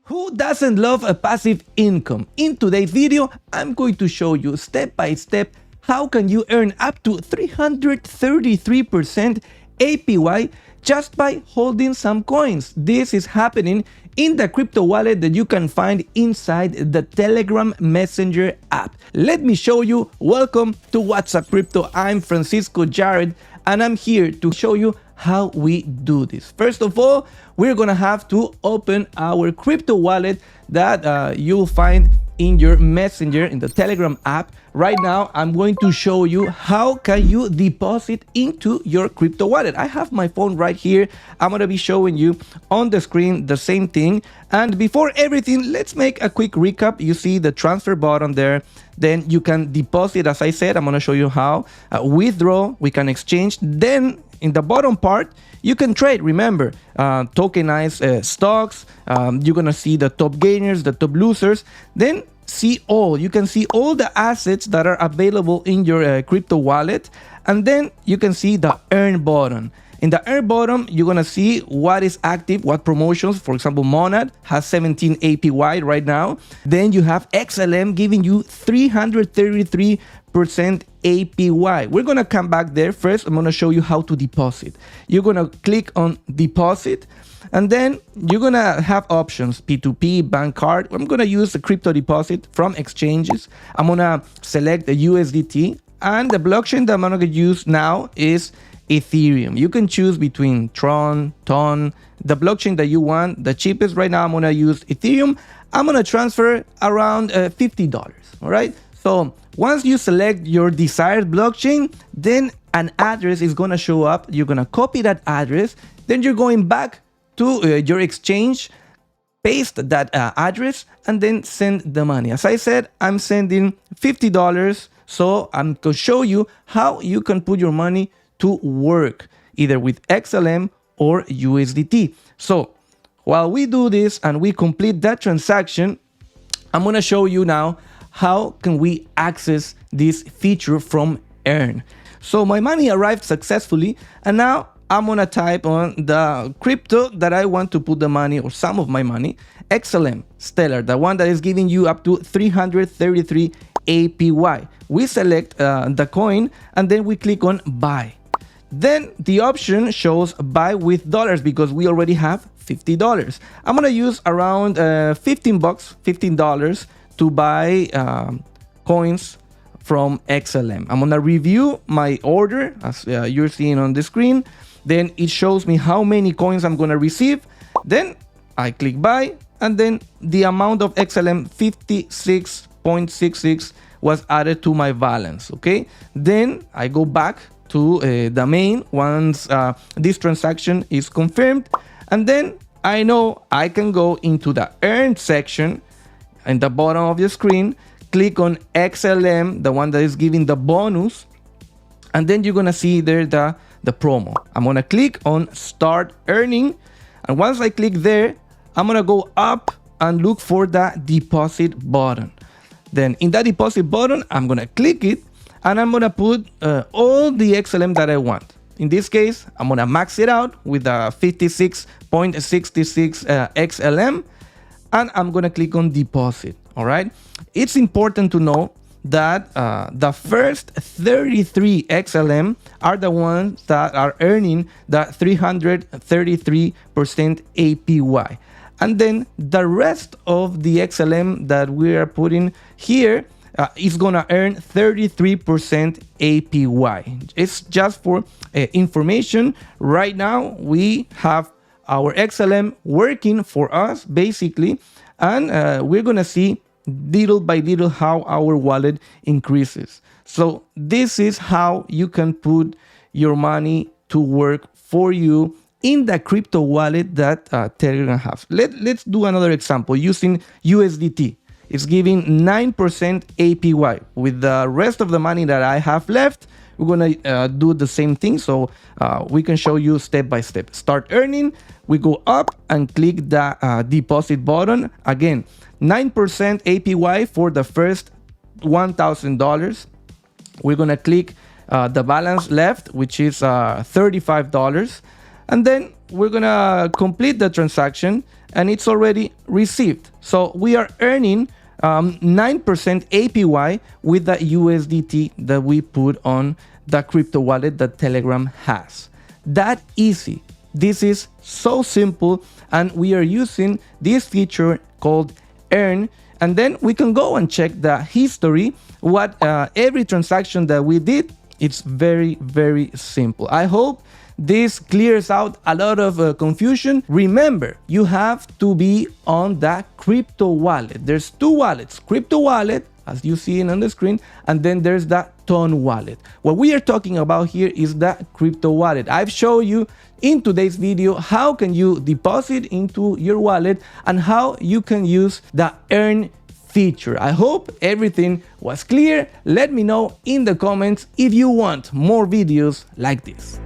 Who doesn't love a passive income? In today's video, I'm going to show you step by step how can you earn up to 333% APY just by holding some coins. This is happening in the crypto wallet that you can find inside the Telegram Messenger app. Let me show you. Welcome to What's Up Crypto. I'm Francisco Jared and I'm here to show you how we do this. First of all, we're gonna have to open our crypto wallet that you'll find in your Messenger in the Telegram app. Right now, I'm going to show you how can you deposit into your crypto wallet. I have my phone right here. I'm gonna be showing you on the screen the same thing. And before everything, let's make a quick recap. You see the transfer button there. Then you can deposit, as I said. I'm gonna show you how. Withdraw, we can exchange. Then in the bottom part, you can trade. Remember, tokenize stocks. You're gonna see the top gainers, the top losers. Then see all. You can see all the assets that are available in your crypto wallet. And then you can see the earn button. In the earn button, you're gonna see what is active, what promotions. For example, Monad has 17 APY right now. Then you have XLM giving you 333% APY. We're gonna come back there. First, I'm gonna show you how to deposit. You're gonna click on deposit, and then you're gonna have options: P2P, bank card. I'm gonna use the crypto deposit from exchanges. I'm gonna select the USDT, and the blockchain that I'm gonna use now is Ethereum. You can choose between Tron, Ton, the blockchain that you want. The cheapest right now, I'm gonna use Ethereum. I'm gonna transfer around $50. All right. So once you select your desired blockchain, then an address is gonna show up. You're gonna copy that address. Then you're going back to your exchange, paste that address, and then send the money. As I said, I'm sending $50. So I'm gonna show you how you can put your money to work, either with XLM or USDT. So while we do this and we complete that transaction, I'm gonna show you now how can we access this feature from Earn. So my money arrived successfully, and now I'm gonna type on the crypto that I want to put the money, or some of my money, XLM Stellar, the one that is giving you up to 333 APY. We select the coin and then we click on buy. Then the option shows buy with dollars because we already have $50. I'm gonna use around $15 to buy coins from XLM. I'm gonna review my order as you're seeing on the screen. Then it shows me how many coins I'm gonna receive. Then I click buy, and then the amount of XLM 56.66 was added to my balance. Okay, then I go back to the main once this transaction is confirmed, and then I know I can go into the earn section in the bottom of the screen, click on XLM, the one that is giving the bonus, and then you're gonna see there the promo. I'm gonna click on start earning, and once I click there, I'm gonna go up and look for the deposit button. Then in that deposit button, I'm gonna click it, and I'm gonna put all the XLM that I want. In this case, I'm gonna max it out with a 56.66 XLM, and I'm gonna click on deposit. All right. It's important to know that the first 33 XLM are the ones that are earning the 333% APY. And then the rest of the XLM that we are putting here is gonna earn 33% APY. It's just for information. Right now, we have our XLM working for us, basically, and we're gonna see little by little how our wallet increases. So this is how you can put your money to work for you in the crypto wallet that Telegram has. Let's do another example using USDT. It's giving 9% APY. With the rest of the money that I have left, we're gonna do the same thing. So we can show you step by step. Start earning, we go up and click the deposit button. Again, 9% APY for the first $1,000. We're gonna click the balance left, which is $35. And then we're gonna complete the transaction and it's already received. So we are earning 9% APY with the USDT that we put on the crypto wallet that Telegram has. That easy. This is so simple, and we are using this feature called Earn, and then we can go and check the history, what every transaction that we did. It's very, very simple. I hope this clears out a lot of confusion. Remember, you have to be on the crypto wallet. There's two wallets, crypto wallet, as you see on the screen, and then there's the Ton wallet. What we are talking about here is the crypto wallet. I've shown you in today's video how can you deposit into your wallet and how you can use the Earn feature. I hope everything was clear. Let me know in the comments if you want more videos like this.